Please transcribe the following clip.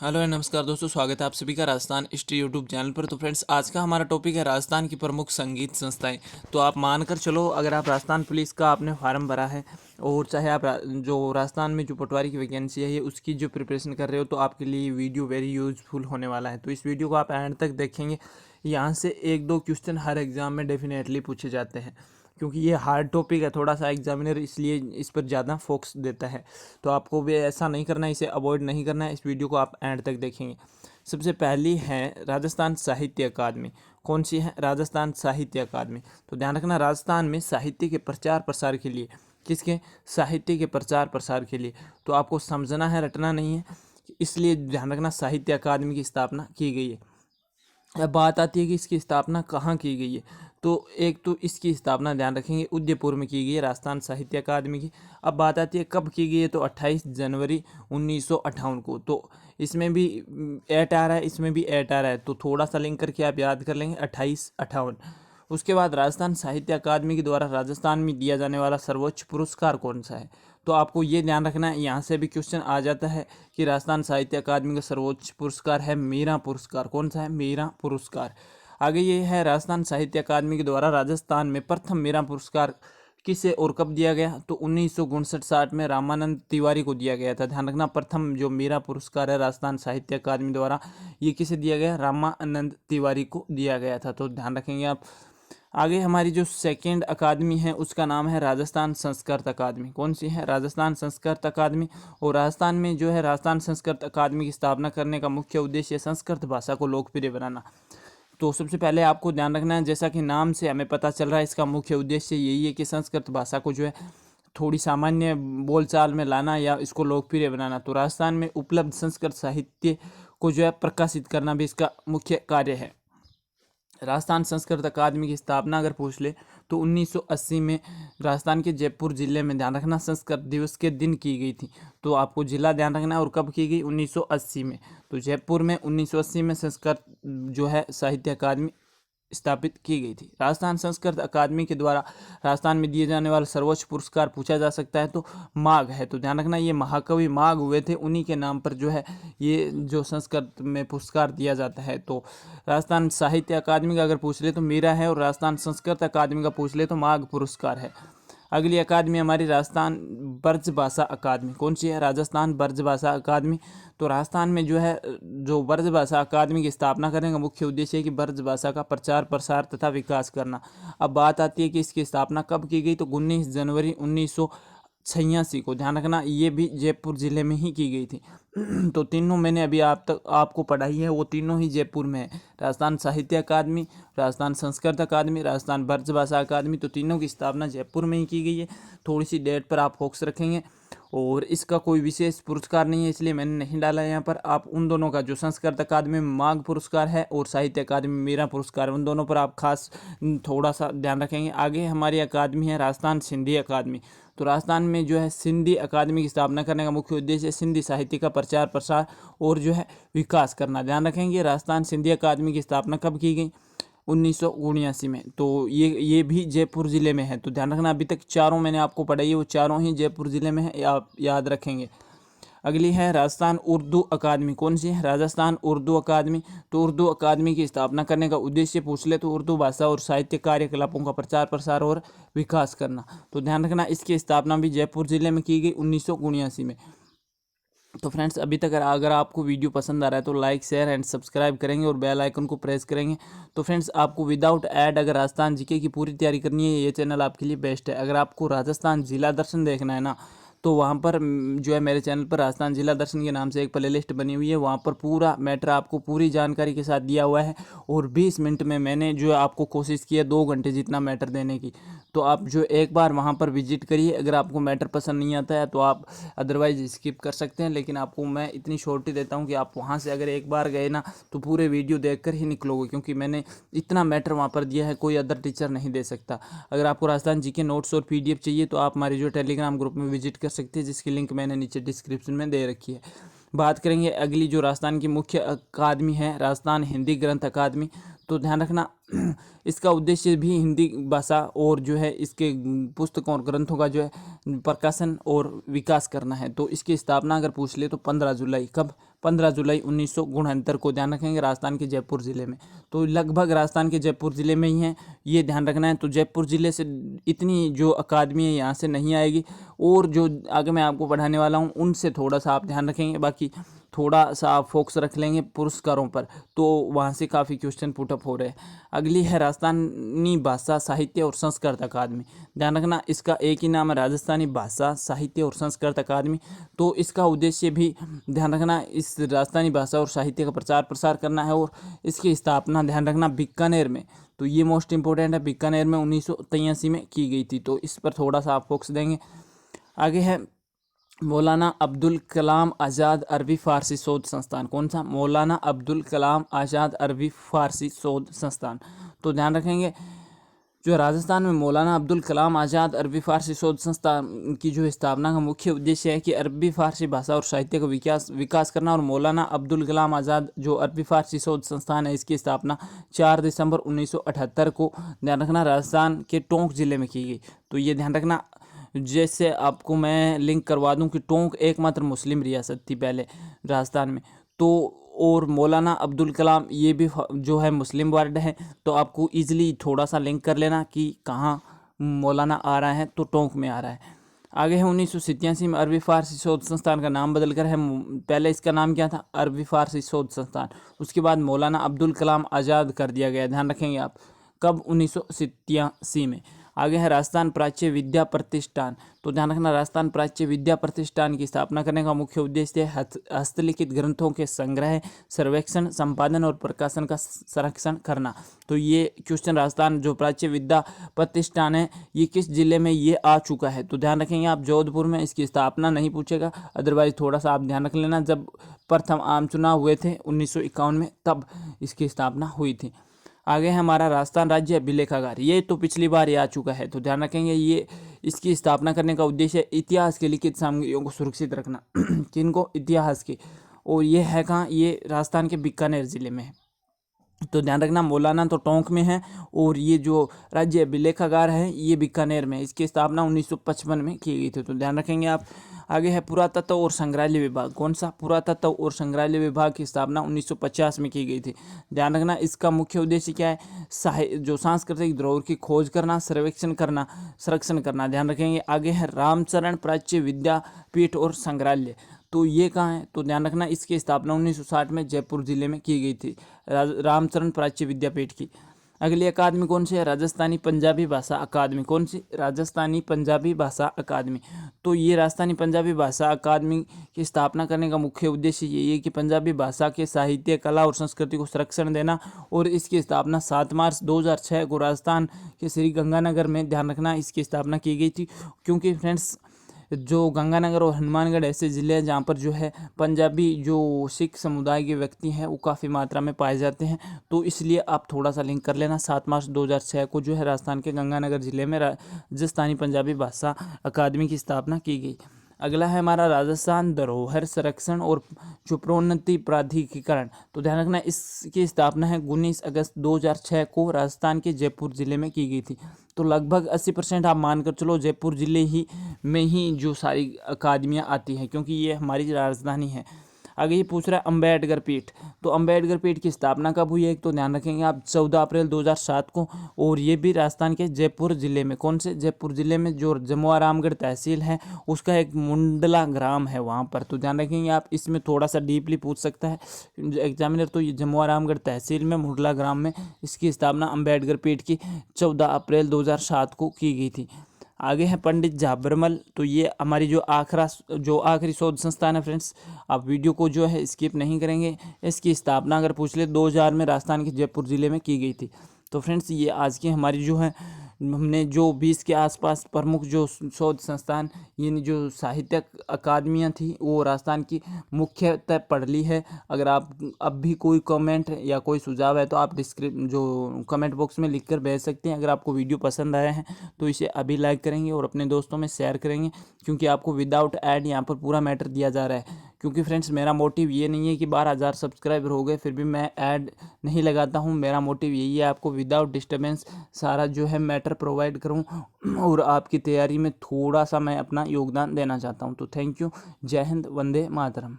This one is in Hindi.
हेलो एंड नमस्कार दोस्तों, स्वागत है आप सभी का राजस्थान हिस्ट्री यूट्यूब चैनल पर। तो फ्रेंड्स, आज का हमारा टॉपिक है राजस्थान की प्रमुख संगीत संस्थाएं। तो आप मानकर चलो, अगर आप राजस्थान पुलिस का आपने फार्म भरा है और चाहे आप जो राजस्थान में जो पटवारी की वैकेंसी है उसकी जो प्रिपरेशन कर रहे हो, तो आपके लिए ये वीडियो वेरी यूजफुल होने वाला है। तो इस वीडियो को आप एंड तक देखेंगे। यहाँ से एक दो क्वेश्चन हर एग्जाम में डेफिनेटली पूछे जाते हैं, क्योंकि ये हार्ड टॉपिक है थोड़ा सा, एग्जामिनर इसलिए इस पर ज़्यादा फोकस देता है। तो आपको भी ऐसा नहीं करना है, इसे अवॉइड नहीं करना है। इस वीडियो को आप एंड तक देखेंगे। सबसे पहली है राजस्थान साहित्य अकादमी। कौन सी है? राजस्थान साहित्य अकादमी। तो ध्यान रखना, राजस्थान में साहित्य के प्रचार प्रसार के लिए, किसके? साहित्य के प्रचार प्रसार के लिए। तो आपको समझना है, रटना नहीं है, इसलिए ध्यान रखना साहित्य अकादमी की स्थापना की गई है। अब बात आती है कि इसकी स्थापना कहाँ की गई है। तो एक तो इसकी स्थापना ध्यान रखेंगे उदयपुर में की गई है, राजस्थान साहित्य अकादमी की। अब बात आती है कब की गई है, तो 28 जनवरी 1958 को। तो इसमें भी एट आ रहा है, इसमें भी एट आ रहा है, तो थोड़ा सा लिंक करके आप याद कर लेंगे 2858। उसके बाद राजस्थान साहित्य अकादमी के द्वारा राजस्थान में दिया जाने वाला सर्वोच्च पुरस्कार कौन सा है। तो आपको ये ध्यान रखना है, यहाँ से भी क्वेश्चन आ जाता है कि राजस्थान साहित्य अकादमी का सर्वोच्च पुरस्कार है मीरा पुरस्कार। कौन सा है? मीरा पुरस्कार। आगे ये है, राजस्थान साहित्य अकादमी के द्वारा राजस्थान में प्रथम मीरा पुरस्कार किसे और कब दिया गया, तो 1959-60 में रामानंद तिवारी को दिया गया था। ध्यान रखना, प्रथम जो मीरा पुरस्कार है राजस्थान साहित्य अकादमी द्वारा, ये किसे दिया गया? रामानंद तिवारी को दिया गया था। तो ध्यान रखेंगे आप। आगे हमारी जो सेकेंड अकादमी है उसका नाम है राजस्थान संस्कृत अकादमी। कौन सी है? राजस्थान संस्कृत अकादमी। और राजस्थान में जो है राजस्थान संस्कृत अकादमी की स्थापना करने का मुख्य उद्देश्य संस्कृत भाषा को लोकप्रिय बनाना। तो सबसे पहले आपको ध्यान रखना है, जैसा कि नाम से हमें पता चल रहा है, इसका मुख्य उद्देश्य यही है कि संस्कृत भाषा को जो है थोड़ी सामान्य बोलचाल में लाना या इसको लोकप्रिय बनाना। तो राजस्थान में उपलब्ध संस्कृत साहित्य को जो है प्रकाशित करना भी इसका मुख्य कार्य है। राजस्थान संस्कृत अकादमी की स्थापना अगर पूछ ले तो 1980 में राजस्थान के जयपुर जिले में, ध्यान रखना, संस्कृत दिवस के दिन की गई थी। तो आपको जिला ध्यान रखना है और कब की गई? 1980 में। तो जयपुर में 1980 में संस्कृत जो है साहित्य अकादमी स्थापित की गई थी। राजस्थान संस्कृत अकादमी के द्वारा राजस्थान में दिए जाने वाला सर्वोच्च पुरस्कार पूछा जा सकता है तो माघ है। तो ध्यान रखना, ये महाकवि माघ हुए थे, उन्हीं के नाम पर जो है ये जो संस्कृत में पुरस्कार दिया जाता है। तो राजस्थान साहित्य अकादमी का अगर पूछ ले तो मीरा है, और राजस्थान संस्कृत अकादमी का पूछ ले तो माघ पुरस्कार है। अगली अकादमी हमारी राजस्थान ब्रज भाषा अकादमी। कौन सी है? राजस्थान ब्रज भाषा अकादमी। तो राजस्थान में जो है जो ब्रज भाषा अकादमी की स्थापना करने का मुख्य उद्देश्य है कि ब्रज भाषा का प्रचार प्रसार तथा विकास करना। अब बात आती है कि इसकी स्थापना कब की गई, तो 19 जनवरी 1986 को। ध्यान रखना, ये भी जयपुर जिले में ही की गई थी। तो तीनों मैंने अभी आपको पढ़ाई है, वो तीनों ही जयपुर में है। राजस्थान साहित्य अकादमी, राजस्थान संस्कृत अकादमी, राजस्थान ब्रज भाषा अकादमी, तो तीनों की स्थापना जयपुर में ही की गई है। थोड़ी सी डेट पर आप फोकस रखेंगे, और इसका कोई विशेष पुरस्कार नहीं है इसलिए मैंने नहीं डाला है यहाँ पर। आप उन दोनों का, जो संस्कृत अकादमी में माघ पुरस्कार है और साहित्य अकादमी में मीरा पुरस्कार है, उन दोनों पर आप खास थोड़ा सा ध्यान रखेंगे। आगे हमारी अकादमी है राजस्थान सिंधी अकादमी। तो राजस्थान में जो है सिंधी अकादमी की स्थापना करने का मुख्य उद्देश्य सिंधी साहित्य का प्रचार प्रसार और जो है विकास करना। ध्यान रखेंगे, राजस्थान सिंधी अकादमी की स्थापना कब की गई? 1979 में। तो ये भी जयपुर ज़िले में है। तो ध्यान रखना, अभी तक चारों मैंने आपको पढ़ाई है वो चारों ही जयपुर ज़िले में है, आप याद रखेंगे। अगली है राजस्थान उर्दू अकादमी। कौन सी है? राजस्थान उर्दू अकादमी। तो उर्दू अकादमी की स्थापना करने का उद्देश्य पूछ ले तो उर्दू भाषा और साहित्य कार्यकलापों का प्रचार प्रसार और विकास करना। तो ध्यान रखना, इसकी स्थापना भी जयपुर जिले में की गई 1979 में। तो फ्रेंड्स, अभी तक अगर आपको वीडियो पसंद आ रहा है तो लाइक शेयर एंड सब्सक्राइब करेंगे और बेल आइकन को प्रेस करेंगे। तो फ्रेंड्स, आपको विदाउट ऐड अगर राजस्थान जीके की पूरी तैयारी करनी है, ये चैनल आपके लिए बेस्ट है। अगर आपको राजस्थान जिला दर्शन देखना है ना, तो वहाँ पर जो है मेरे चैनल पर राजस्थान जिला दर्शन के नाम से एक प्लेलिस्ट बनी हुई है, वहाँ पर पूरा मैटर आपको पूरी जानकारी के साथ दिया हुआ है। और 20 मिनट में मैंने जो है आपको कोशिश की है 2 घंटे जितना मैटर देने की। तो आप जो एक बार वहाँ पर विजिट करिए। अगर आपको मैटर पसंद नहीं आता है तो आप अदरवाइज स्किप कर सकते हैं, लेकिन आपको मैं इतनी श्योरिटी देता हूँ कि आप वहाँ से अगर एक बार गए ना तो पूरे वीडियो देखकर ही निकलोगे, क्योंकि मैंने इतना मैटर वहाँ पर दिया है, कोई अदर टीचर नहीं दे सकता। अगर आपको राजस्थान जी के नोट्स और PDF चाहिए तो आप हमारे जो टेलीग्राम ग्रुप में विजिट कर सकते हैं, जिसकी लिंक मैंने नीचे डिस्क्रिप्शन में दे रखी है। बात करेंगे अगली जो राजस्थान की मुख्य अकादमी है, राजस्थान हिंदी ग्रंथ अकादमी। तो ध्यान रखना इसका उद्देश्य भी हिंदी भाषा और जो है इसके पुस्तकों और ग्रंथों का जो है प्रकाशन और विकास करना है। तो इसकी स्थापना अगर पूछ ले तो 15 जुलाई, कब? 15 जुलाई 1969 को, ध्यान रखेंगे, राजस्थान के जयपुर ज़िले में। तो लगभग राजस्थान के जयपुर ज़िले में ही है, ये ध्यान रखना है। तो जयपुर ज़िले से इतनी जो अकादमी है यहाँ से नहीं आएगी, और जो आगे मैं आपको पढ़ाने वाला हूँ उनसे थोड़ा सा आप ध्यान रखेंगे। बाकी थोड़ा सा आप फोकस रख लेंगे पुरस्कारों पर, तो वहाँ से काफ़ी क्वेश्चन पुटअप हो रहे हैं। अगली है राजस्थानी भाषा साहित्य और संस्कृत अकादमी। ध्यान रखना, इसका एक ही नाम है, राजस्थानी भाषा साहित्य और संस्कृत अकादमी। तो इसका उद्देश्य भी ध्यान रखना, इस राजस्थानी भाषा और साहित्य का प्रचार प्रसार करना है। और इसकी स्थापना ध्यान रखना बीकानेर में, तो ये मोस्ट इंपॉर्टेंट है, बीकानेर में 1983 में की गई थी। तो इस पर थोड़ा सा आप फोकस देंगे। आगे है मौलाना अब्दुल कलाम आज़ाद अरबी फ़ारसी शोध संस्थान। कौन सा? मौलाना अब्दुल कलाम आज़ाद अरबी फ़ारसी शोध संस्थान। तो ध्यान रखेंगे, जो राजस्थान में मौलाना अब्दुल कलाम आज़ाद अरबी फ़ारसी शोध संस्थान की जो स्थापना का मुख्य उद्देश्य है कि अरबी फ़ारसी भाषा और साहित्य का विकास करना। और मौलाना अब्दुल कलाम आज़ाद जो अरबी फ़ारसी शोध संस्थान है, इसकी स्थापना 4 दिसंबर 1978 को, ध्यान रखना, राजस्थान के टोंक जिले में की गई। तो ये ध्यान रखना, जैसे आपको मैं लिंक करवा दूं कि टोंक एकमात्र मुस्लिम रियासत थी पहले राजस्थान में, तो और मौलाना अब्दुल कलाम ये भी जो है मुस्लिम वर्ड है। तो आपको इजीली थोड़ा सा लिंक कर लेना कि कहाँ मौलाना आ रहा है, तो टोंक में आ रहा है। आगे है 1987 में अरबी फ़ारसी शोध संस्थान का नाम बदलकर है, पहले इसका नाम क्या था? अरबी फ़ारसी शोध संस्थान। उसके बाद मौलाना अब्दुल कलाम आज़ाद कर दिया गया, ध्यान रखेंगे आप, कब? 1987 में। आगे है राजस्थान प्राच्य विद्या प्रतिष्ठान। तो ध्यान रखना, राजस्थान प्राच्य विद्या प्रतिष्ठान की स्थापना करने का मुख्य उद्देश्य है हस्तलिखित ग्रंथों के संग्रह, सर्वेक्षण, संपादन और प्रकाशन का संरक्षण करना। तो ये क्वेश्चन, राजस्थान जो प्राच्य विद्या प्रतिष्ठान है ये किस जिले में ये आ चुका है? तो ध्यान रखेंगे आप, जोधपुर में। इसकी स्थापना नहीं पूछेगा, अदरवाइज थोड़ा सा आप ध्यान रख लेना, जब प्रथम आम चुनाव हुए थे 1951 में, तब इसकी स्थापना हुई थी। आगे है हमारा राजस्थान राज्य अभिलेखागार। ये तो पिछली बार ही आ चुका है, तो ध्यान रखेंगे, ये इसकी स्थापना करने का उद्देश्य है इतिहास के लिखित सामग्रियों को सुरक्षित रखना। किनको? इतिहास के। और ये है कहाँ? ये राजस्थान के बीकानेर जिले में है। तो ध्यान रखना, मौलाना तो टोंक में है, और ये जो राज्य अभिलेखागार है ये बीकानेर में। इसकी स्थापना 1955 में की गई थी, तो ध्यान रखेंगे आप। आगे है पुरातत्व और संग्रहालय विभाग। कौन सा? पुरातत्व और संग्रहालय विभाग की स्थापना 1950 में की गई थी। ध्यान रखना, इसका मुख्य उद्देश्य क्या है? जो सांस्कृतिक धरोहर की खोज करना, सर्वेक्षण करना, संरक्षण करना। ध्यान रखेंगे। आगे है रामचरण प्राच्य विद्यापीठ और संग्रहालय। तो ये कहाँ है? तो ध्यान रखना, इसकी स्थापना 1960 में जयपुर जिले में की गई थी, रामचरण प्राच्य विद्यापीठ की। अगली अकादमी कौन सी है? राजस्थानी पंजाबी भाषा अकादमी। कौन सी? राजस्थानी पंजाबी भाषा अकादमी। तो ये राजस्थानी पंजाबी भाषा अकादमी की स्थापना करने का मुख्य उद्देश्य ये है कि पंजाबी भाषा के साहित्य, कला और संस्कृति को संरक्षण देना। और इसकी स्थापना 7 मार्च 2006 को राजस्थान के श्री गंगानगर में, ध्यान रखना, इसकी स्थापना की गई थी। क्योंकि फ्रेंड्स, जो गंगानगर और हनुमानगढ़ ऐसे ज़िले हैं जहाँ पर जो है पंजाबी जो सिख समुदाय के व्यक्ति हैं वो काफ़ी मात्रा में पाए जाते हैं। तो इसलिए आप थोड़ा सा लिंक कर लेना, 7 मार्च 2006 को जो है राजस्थान के गंगानगर ज़िले में राजस्थानी पंजाबी भाषा अकादमी की स्थापना की गई। अगला है हमारा राजस्थान धरोहर संरक्षण और जो प्रोन्नति प्राधिकरण। तो ध्यान रखना, इसकी स्थापना है 19 अगस्त 2006 को राजस्थान के जयपुर जिले में की गई थी। तो लगभग 80% आप मानकर चलो जयपुर जिले ही में ही जो सारी अकादमियाँ आती हैं, क्योंकि ये हमारी राजधानी है। आगे ये पूछ रहा है अम्बेडकर पीठ। तो अम्बेडकर पीठ की स्थापना कब हुई है? तो ध्यान रखेंगे आप, 14 अप्रैल 2007 को, और ये भी राजस्थान के जयपुर जिले में। कौन से? जयपुर जिले में जो जमुआ रामगढ़ तहसील है उसका एक मुंडला ग्राम है वहाँ पर। तो ध्यान रखेंगे आप, इसमें थोड़ा सा डीपली पूछ सकता है एग्जामिनर। तो ये जमुआ रामगढ़ तहसील में मुंडला ग्राम में इसकी स्थापना अम्बेडकर पीठ की 14 अप्रैल 2007 को की गई थी। आगे है पंडित झाबरमल। तो ये हमारी जो आखिरी शोध संस्थान है फ्रेंड्स, आप वीडियो को जो है स्किप नहीं करेंगे। इसकी स्थापना अगर पूछ ले 2000 में राजस्थान के जयपुर जिले में की गई थी। तो फ्रेंड्स, ये आज की हमारी जो है, हमने जो 20 के आसपास प्रमुख जो शोध संस्थान यानी जो साहित्यक अकादमियाँ थी वो राजस्थान की मुख्यतः पढ़ ली है। अगर आप अब भी कोई कमेंट या कोई सुझाव है तो आप जो कमेंट बॉक्स में लिखकर भेज सकते हैं। अगर आपको वीडियो पसंद आया है तो इसे अभी लाइक करेंगे और अपने दोस्तों में शेयर करेंगे, क्योंकि आपको विदाउट ऐड यहाँ पर पूरा मैटर दिया जा रहा है। क्योंकि फ्रेंड्स मेरा मोटिव ये नहीं है कि 12,000 सब्सक्राइबर हो गए फिर भी मैं ऐड नहीं लगाता हूँ। मेरा मोटिव यही है आपको विदाउट डिस्टर्बेंस सारा जो है मैटर प्रोवाइड करूँ और आपकी तैयारी में थोड़ा सा मैं अपना योगदान देना चाहता हूँ। तो थैंक यू। जय हिंद, वंदे मातरम।